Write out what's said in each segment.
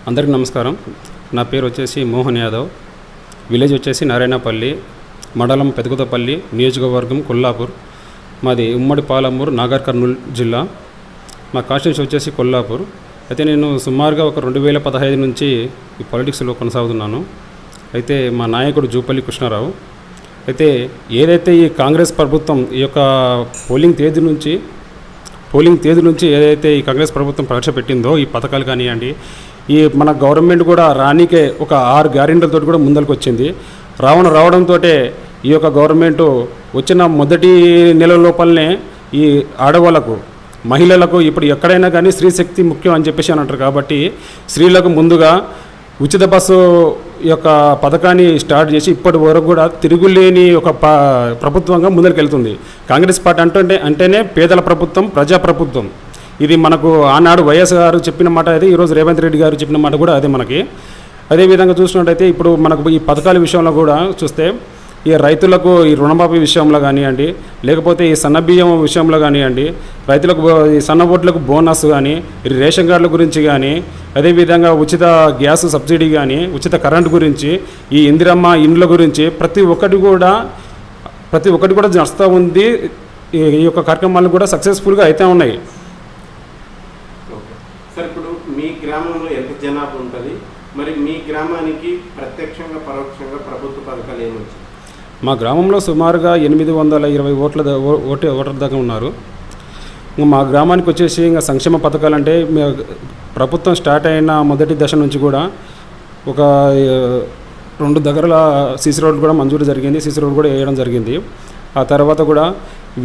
అందరికీ నమస్కారం. నా పేరు వచ్చేసి మోహన్ యాదవ్. విలేజ్ వచ్చేసి నారాయణపల్లి, మండలం పెదకుతపల్లి, నియోజకవర్గం కొల్లాపూర్. మాది ఉమ్మడి పాలమూరు, నాగర్ కర్నూలు జిల్లా. మా కాన్స్టిట్యూన్సీ వచ్చేసి కొల్లాపూర్. అయితే నేను సుమారుగా ఒక 2015 నుంచి ఈ పాలిటిక్స్లో కొనసాగుతున్నాను. అయితే మా నాయకుడు జూపల్లి కృష్ణారావు. అయితే ఏదైతే ఈ కాంగ్రెస్ ప్రభుత్వం ఈ యొక్క పోలింగ్ తేదీ నుంచి ఏదైతే ఈ కాంగ్రెస్ ప్రభుత్వం ప్రవేశపెట్టిందో ఈ పథకాలు కానివ్వండి, ఈ మన గవర్నమెంట్ కూడా రానికే ఒక 6 గ్యారెంటీలతో కూడా ముందరికి వచ్చింది. రావడంతో ఈ యొక్క గవర్నమెంటు వచ్చిన మొదటి నెల లోపలనే ఈ ఆడవాళ్ళకు, మహిళలకు ఇప్పుడు ఎక్కడైనా కానీ స్త్రీ శక్తి ముఖ్యం అని చెప్పేసి అని అంటారు. కాబట్టి స్త్రీలకు ముందుగా ఉచిత బస్సు యొక్క పథకాన్ని స్టార్ట్ చేసి ఇప్పటి వరకు కూడా తిరుగులేని ఒక ప్రభుత్వంగా ముందరికెళ్తుంది. కాంగ్రెస్ పార్టీ అంటేనే పేదల ప్రభుత్వం, ప్రజాప్రభుత్వం. ఇది మనకు ఆనాడు వైఎస్ గారు చెప్పిన మాట అది, ఈరోజు రేవంత్ రెడ్డి గారు చెప్పిన మాట కూడా అదే మనకి. అదేవిధంగా చూసినట్టయితే ఇప్పుడు మనకు ఈ పథకాల విషయంలో కూడా చూస్తే ఈ రైతులకు ఈ రుణమాఫీ విషయంలో కానివ్వండి, లేకపోతే ఈ సన్నబియ్యం విషయంలో కానివ్వండి, రైతులకు ఈ సన్న ఓట్లకు బోనస్ కానీ, ఈ రేషన్ కార్డుల గురించి కానీ, అదేవిధంగా ఉచిత గ్యాస్ సబ్సిడీ కానీ, ఉచిత కరెంటు గురించి, ఈ ఇందిరమ్మ ఇండ్ల గురించి ప్రతి ఒక్కటి కూడా నడుస్తూ ఉంది. ఈ యొక్క కార్యక్రమాలు కూడా సక్సెస్ఫుల్గా అయితే ఉన్నాయి. సార్, ఇప్పుడు మీ గ్రామంలో ఎంత జనాభా ఉంటుంది? మరి మీ గ్రామానికి ప్రత్యక్షంగా పరోక్షంగా ప్రభుత్వ పథకాలు ఏమొచ్చాయి? మా గ్రామంలో సుమారుగా 820 ఓటర్ల దాకా ఉన్నారు. మా గ్రామానికి వచ్చేసి ఇంకా సంక్షేమ పథకాలు అంటే ప్రభుత్వం స్టార్ట్ అయిన మొదటి దశ నుంచి కూడా ఒక 2 దగ్గరల సీసీ రోడ్లు కూడా మంజూరు జరిగింది, సీసీ రోడ్ కూడా వేయడం జరిగింది. ఆ తర్వాత కూడా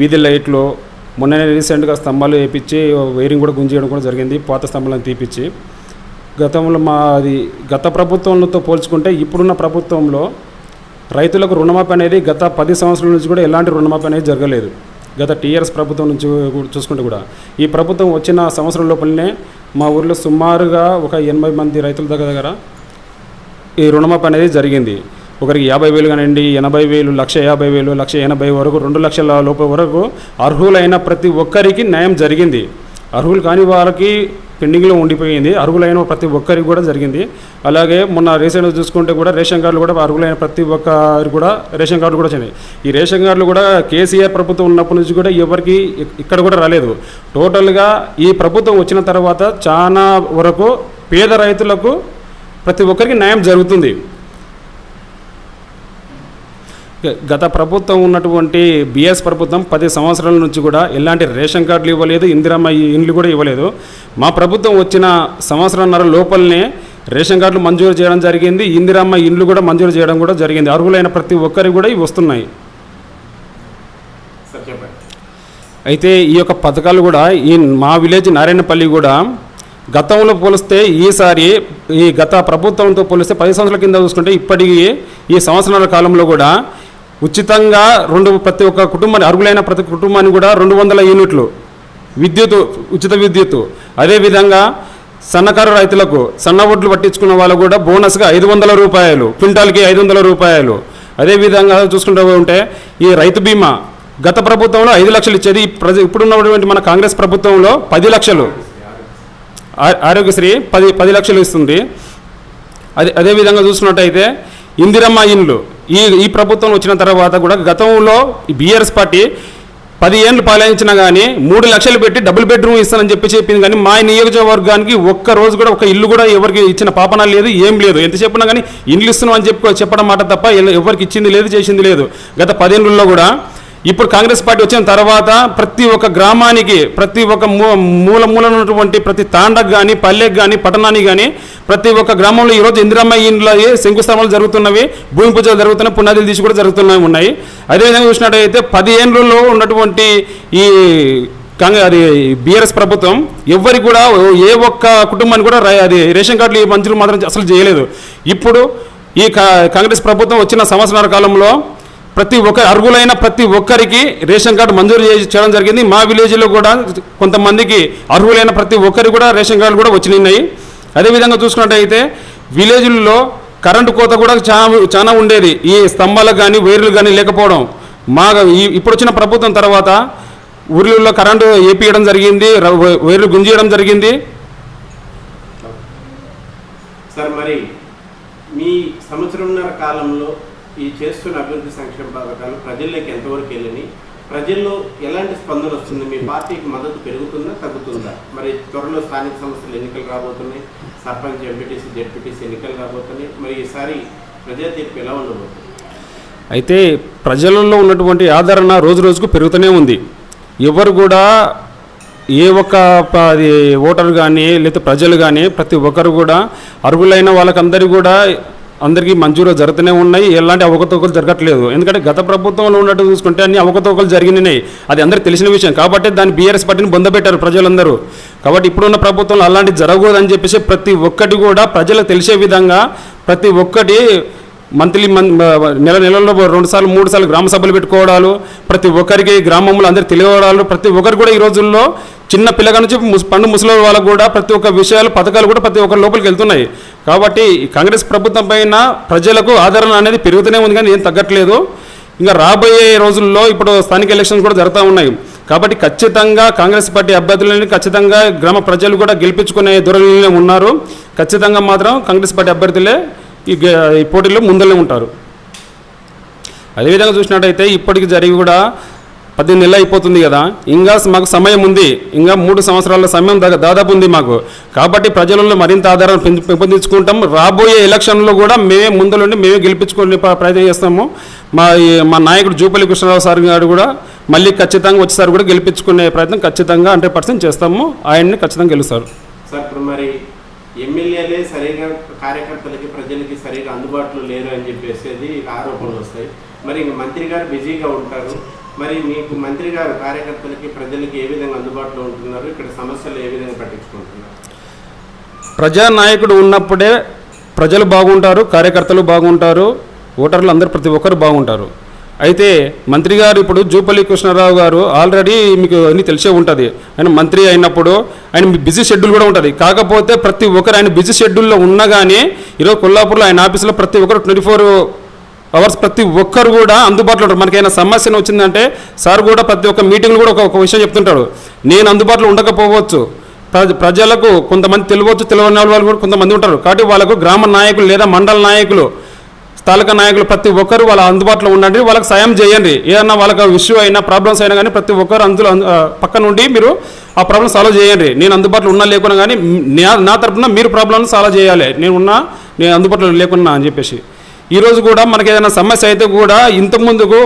వీధి లైట్లు, మొన్న రీసెంట్గా స్తంభాలు వేయించి వైరింగ్ కూడా గుంజేయడం కూడా జరిగింది, పాత స్తంభాలను తీపిచ్చి. గతంలో గత ప్రభుత్వంతో పోల్చుకుంటే ఇప్పుడున్న ప్రభుత్వంలో రైతులకు రుణమాఫీ అనేది గత 10 సంవత్సరాల నుంచి కూడా ఎలాంటి రుణమాఫీ అనేది జరగలేదు. గత టీఆర్ఎస్ ప్రభుత్వం నుంచి చూసుకుంటే కూడా ఈ ప్రభుత్వం వచ్చిన సంవత్సరం లోపలనే మా ఊరిలో సుమారుగా ఒక 80 మంది రైతుల దగ్గర ఈ రుణమాఫీ అనేది జరిగింది. ఒకరికి 50,000 కానివ్వండి, 80,000, 1,50,000, 1,80,000 వరకు, 2 లక్షల లోపు వరకు అర్హులైన ప్రతి ఒక్కరికి న్యాయం జరిగింది. అర్హులు కాని వారికి పెండింగ్లో ఉండిపోయింది, అర్హులైన ప్రతి ఒక్కరికి కూడా జరిగింది. అలాగే మొన్న రీసెంట్గా చూసుకుంటే కూడా రేషన్ కార్డులు కూడా అర్హులైన ప్రతి ఒక్కరికి కూడా రేషన్ కార్డులు కూడా వచ్చినాయి. ఈ రేషన్ కార్డులు కూడా కేసీఆర్ ప్రభుత్వం ఉన్నప్పటి నుంచి కూడా ఎవరికి ఇక్కడ కూడా రాలేదు. టోటల్గా ఈ ప్రభుత్వం వచ్చిన తర్వాత చాలా వరకు పేద రైతులకు ప్రతి ఒక్కరికి న్యాయం జరుగుతుంది. గత ప్రభుత్వం ఉన్నటువంటి బీఎస్ ప్రభుత్వం 10 సంవత్సరాల నుంచి కూడా ఎలాంటి రేషన్ కార్డులు ఇవ్వలేదు, ఇందిరమ్మ ఇండ్లు కూడా ఇవ్వలేదు. మా ప్రభుత్వం వచ్చిన సంవత్సరంన్నర లోపలనే రేషన్ కార్డులు మంజూరు చేయడం జరిగింది, ఇందిరమ్మ ఇండ్లు కూడా మంజూరు చేయడం కూడా జరిగింది. అర్హులైన ప్రతి ఒక్కరికి కూడా ఇవి వస్తున్నాయి. అయితే ఈ యొక్క పథకాలు కూడా మా విలేజ్ నారాయణపల్లి కూడా గతంలో పోలిస్తే ఈసారి ఈ గత ప్రభుత్వంతో పోలిస్తే 10 సంవత్సరాల కింద చూసుకుంటే ఇప్పటికీ ఈ సంవత్సరాల కాలంలో కూడా ఉచితంగా ప్రతి ఒక్క కుటుంబాన్ని, అర్హులైన ప్రతి కుటుంబాన్ని కూడా 200 యూనిట్లు ఉచిత విద్యుత్తు. అదేవిధంగా సన్నకారు రైతులకు, సన్న ఒడ్లు పట్టించుకున్న వాళ్ళకు కూడా బోనస్గా 500 రూపాయలు, క్వింటాల్కి 500 రూపాయలు. అదేవిధంగా చూసుకుంటూ ఉంటే ఈ రైతు బీమా గత ప్రభుత్వంలో 5 లక్షలు ఇచ్చేది, ఇప్పుడున్నటువంటి మన కాంగ్రెస్ ప్రభుత్వంలో 10 లక్షలు. ఆరోగ్యశ్రీ 10 లక్షలు ఇస్తుంది. అదేవిధంగా చూసుకున్నట్టయితే ఇందిరమ్మ ఇండ్లు ఈ ప్రభుత్వం వచ్చిన తర్వాత కూడా గతంలో బీఆర్ఎస్ పార్టీ 10 ఏళ్ళు పాలించినా కానీ 3 లక్షలు పెట్టి డబుల్ బెడ్రూమ్ ఇస్తానని చెప్పింది. కానీ మా నియోజకవర్గానికి ఒక్క రోజు కూడా ఒక ఇల్లు కూడా ఎవరికి ఇచ్చిన పాపన లేదు, ఏం లేదు. ఎంత చెప్పినా కానీ ఇండ్లు ఇస్తున్నాం అని చెప్పడం మాట తప్ప ఎవరికి ఇచ్చింది లేదు, చేసింది లేదు గత 10 ఏళ్ళలో కూడా. ఇప్పుడు కాంగ్రెస్ పార్టీ వచ్చిన తర్వాత ప్రతి ఒక్క గ్రామానికి, ప్రతి ఒక్క మూల ఉన్నటువంటి ప్రతి తాండకు కానీ, పల్లెకి కానీ, పట్టణానికి కానీ ప్రతి ఒక్క గ్రామంలో ఈరోజు ఇందిరమ్మ ఇండ్ల శంకుస్థాపనలు జరుగుతున్నవి, భూమి పూజలు జరుగుతున్నాయి, పునాదులు తీసి కూడా జరుగుతున్నాయి. అదేవిధంగా చూసినట్టయితే 10 ఏళ్ళలో ఉన్నటువంటి ఈ అది బీఆర్ఎస్ ప్రభుత్వం ఎవరికి కూడా ఏ ఒక్క కుటుంబానికి కూడా రేషన్ కార్డులు మంజూరు మాత్రం అసలు చేయలేదు. ఇప్పుడు ఈ కాంగ్రెస్ ప్రభుత్వం వచ్చిన సంవత్సరాల కాలంలో అర్హులైన ప్రతి ఒక్కరికి రేషన్ కార్డు మంజూరు చేయడం జరిగింది. మా విలేజ్లో కూడా కొంతమందికి అర్హులైన ప్రతి ఒక్కరికి కూడా రేషన్ కార్డులు కూడా వచ్చినాయి. అదేవిధంగా చూసుకున్నట్టయితే విలేజ్లలో కరెంటు కోత కూడా చాలా ఉండేది. ఈ స్తంభాలకు కానీ, వైర్లు కానీ లేకపోవడం. ఇప్పుడు వచ్చిన ప్రభుత్వం తర్వాత ఊర్లలో కరెంటు ఏపీయడం జరిగింది, వైర్లు గుంజేయడం జరిగింది. మరి మీ సంవత్సరంన్నర కాలంలో ఈ చేస్తున్న అభివృద్ధి సంక్షేమ పథకాలు ప్రజల్లోకి ఎంతవరకు వెళ్ళని, ప్రజల్లో ఎలాంటి స్పందన వస్తుంది? మీ పార్టీకి మద్దతు పెరుగుతుందా తగ్గుతుందా? మరి త్వరలో స్థానిక సంస్థలు ఎన్నికలు రాబోతున్నాయి, సర్పంచ్, ఎంపీటీసీ, జెడ్పీటీసీ ఎన్నికలు రాబోతున్నాయి. మరి ఈసారి ప్రజా తీర్పు ఎలా ఉండబోతుంది? అయితే ప్రజలలో ఉన్నటువంటి ఆదరణ రోజు రోజుకు పెరుగుతూనే ఉంది. ఎవరు కూడా ఏ ఒక్క అది ఓటరు కానీ లేకపోతే ప్రజలు కానీ ప్రతి ఒక్కరు కూడా అర్హులైన వాళ్ళకందరికీ కూడా అందరికీ మంజూరు జరుగుతూనే ఉన్నాయి. ఎలాంటి అవకతవకలు జరగట్లేదు. ఎందుకంటే గత ప్రభుత్వంలో ఉన్నట్టు చూసుకుంటే అన్ని అవకతవకలు జరిగినాయి. అది అందరికీ తెలిసిన విషయం కాబట్టి దాన్ని బీఆర్ఎస్ పార్టీని బొందబెట్టారు ప్రజలందరూ. కాబట్టి ఇప్పుడున్న ప్రభుత్వంలో అలాంటివి జరగకూడదని చెప్పేసి ప్రతి ఒక్కటి కూడా ప్రజలకు తెలిసే విధంగా ప్రతి ఒక్కటి నెలలో 2 సార్లు 3 సార్లు గ్రామ సభలు పెట్టుకోవడాలు, ప్రతి ఒక్కరికి గ్రామంలో అందరు తెలియవడాలు, ప్రతి ఒక్కరు కూడా ఈ రోజుల్లో చిన్న పిల్లగా నుంచి పండు ముసలి వాళ్ళకు కూడా ప్రతి ఒక్క విషయాలు పథకాలు కూడా ప్రతి ఒక్కరి లోపలికి వెళ్తున్నాయి. కాబట్టి కాంగ్రెస్ ప్రభుత్వం పైన ప్రజలకు ఆదరణ అనేది పెరుగుతూనే ఉంది కానీ ఏం తగ్గట్లేదు. ఇంకా రాబోయే రోజుల్లో ఇప్పుడు స్థానిక ఎలక్షన్స్ కూడా జరుగుతూ ఉన్నాయి. కాబట్టి ఖచ్చితంగా కాంగ్రెస్ పార్టీ అభ్యర్థులని ఖచ్చితంగా గ్రామ ప్రజలు కూడా గెలిపించుకునే ధోరణిలో ఉన్నారు. ఖచ్చితంగా మాత్రం కాంగ్రెస్ పార్టీ అభ్యర్థులే ఈ పోటీలో ముందరనే ఉంటారు. అదేవిధంగా చూసినట్టయితే ఇప్పటికి జరిగి కూడా 18 నెలలు అయిపోతుంది కదా, ఇంకా మాకు సమయం ఉంది. ఇంకా 3 సంవత్సరాల సమయం దాదాపు ఉంది మాకు. కాబట్టి ప్రజలలో మరింత ఆధారాన్ని పెంపొందించుకుంటాం. రాబోయే ఎలక్షన్లో కూడా మేమే ముందులోండి మేమే గెలిపించుకునే ప్రయత్నం చేస్తాము. మా నాయకుడు జూపల్లి కృష్ణారావు సార్ గారు కూడా మళ్ళీ ఖచ్చితంగా వచ్చేసారి కూడా గెలిపించుకునే ప్రయత్నం ఖచ్చితంగా 100% చేస్తాము. ఆయన్ని ఖచ్చితంగా గెలుస్తారు. సార్ ఇప్పుడు మరి ఎమ్మెల్యేలే సరిగా కార్యకర్తలకి ప్రజలకి సరిగా అందుబాటులో లేరు అని చెప్పేసి ఆరోపణలు వస్తాయి. మరి ఇంక మంత్రి గారు బిజీగా ఉంటారు. మరి మీకు మంత్రి గారు కార్యకర్తలకి ప్రజలకి ఏ విధంగా అందుబాటులో ఉంటున్నారు? ఇక్కడ సమస్యలు ఏ విధంగా పట్టించుకుంటున్నారు? ప్రజానాయకుడు ఉన్నప్పుడే ప్రజలు బాగుంటారు, కార్యకర్తలు బాగుంటారు, ఓటర్లు అందరూ ప్రతి ఒక్కరు బాగుంటారు. అయితే మంత్రి గారు ఇప్పుడు జూపల్లి కృష్ణారావు గారు ఆల్రెడీ మీకు అన్నీ తెలిసే ఉంటుంది. ఆయన మంత్రి అయినప్పుడు ఆయన బిజీ షెడ్యూల్ కూడా ఉంటుంది. కాకపోతే ప్రతి ఒక్కరు ఆయన బిజీ షెడ్యూల్లో ఉన్నా కానీ ఈరోజు కొల్లాపూర్లో ఆయన ఆఫీసులో ప్రతి ఒక్కరు 24 అవర్స్ ప్రతి ఒక్కరు కూడా అందుబాటులో ఉంటారు. మనకైనా సమస్య వచ్చిందంటే సార్ కూడా ప్రతి ఒక్క మీటింగ్లో కూడా ఒక విషయం చెప్తుంటాడు. నేను అందుబాటులో ఉండకపోవచ్చు, ప్రజలకు కొంతమంది తెలియవచ్చు, తెలియని వాళ్ళు కూడా కొంతమంది ఉంటారు. కాబట్టి వాళ్ళకు గ్రామ నాయకులు లేదా మండల నాయకులు, తాలూకా నాయకులు ప్రతి ఒక్కరు వాళ్ళ అందుబాటులో ఉండండి, వాళ్ళకి సాయం చేయండి. ఏదన్నా వాళ్ళకి ఇష్యూ అయినా ప్రాబ్లమ్స్ అయినా కానీ ప్రతి ఒక్కరు అందులో పక్క నుండి మీరు ఆ ప్రాబ్లమ్ సాల్వ్ చేయండి. నేను అందుబాటులో ఉన్నా లేకున్నా కానీ నా తరఫున మీరు ప్రాబ్లమ్ని సాల్వ్ చేయాలి. నేను అందుబాటులో లేకున్నా అని చెప్పేసి ఈరోజు కూడా మనకి ఏదైనా సమస్య అయితే కూడా ఇంతకుముందుకు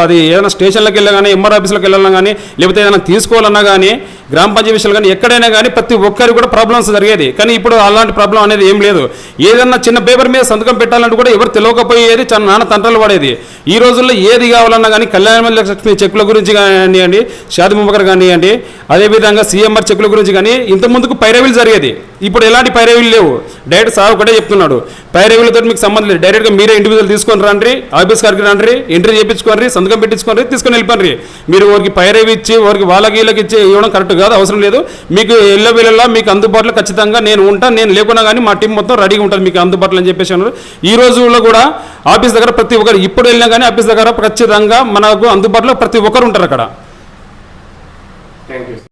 అది ఏదైనా స్టేషన్లకు వెళ్ళా కానీ ఎంఆర్ ఆఫీస్లోకి వెళ్ళాలన్నా కానీ లేకపోతే ఏదైనా తీసుకోవాలన్నా కానీ గ్రామ పంచాయతీ విషయాలు కానీ ఎక్కడైనా కానీ ప్రతి ఒక్కరికి కూడా ప్రాబ్లమ్స్ జరిగేది. కానీ ఇప్పుడు అలాంటి ప్రాబ్లం అనేది ఏం లేదు. ఏదన్నా చిన్న పేపర్ మీద సంతకం పెట్టాలంటే కూడా ఎవరు తెలియకపోయేది, చాలా నాన్న తండ్రులు పడేది. ఈ రోజుల్లో ఏది కావాలన్నా కానీ కళ్యాణ లక్ష్మి చెక్కుల గురించి కానివ్వండి, షాది ముబకర్ కానివ్వండి, అదేవిధంగా సీఎంఆర్ చెక్కుల గురించి కానీ ఇంతకుముందుకు పైరవీలు జరిగేది. ఇప్పుడు ఎలాంటి పైరవీలు లేవు. డైరెక్ట్ సార్ ఒకటే చెప్తున్నాడు, పైరవీలతో మీకు సంబంధం లేదు, డైరెక్ట్గా మీరే ఇండివిజువల్ తీసుకొని రండి, ఆఫీస్ గారికి రండి, ఎంట్రీ చేయించుకోండి, సంతకం పెట్టించుకోండి, తీసుకొని వెళ్ళిపోండి. మీరు వారికి పైరవీ ఇచ్చి వారికి వీళ్ళకి ఇచ్చి ఇవ్వడం కరెక్ట్ కాదు, అవసరం లేదు. మీకు ఎల్లవేళలా మీకు అందుబాటులో ఖచ్చితంగా నేను ఉంటాను, నేను లేకున్నా కానీ మా టీం మొత్తం రెడీగా ఉంటుంది మీకు అందుబాటులో అని చెప్పేసి అన్నారు. ఈ రోజుల్లో కూడా ఆఫీస్ దగ్గర ప్రతి ఒక్కరు ఇప్పుడు వెళ్ళినా కానీ ఆఫీస్ దగ్గర ఖచ్చితంగా మనకు అందుబాటులో ప్రతి ఒక్కరు ఉంటారు అక్కడ.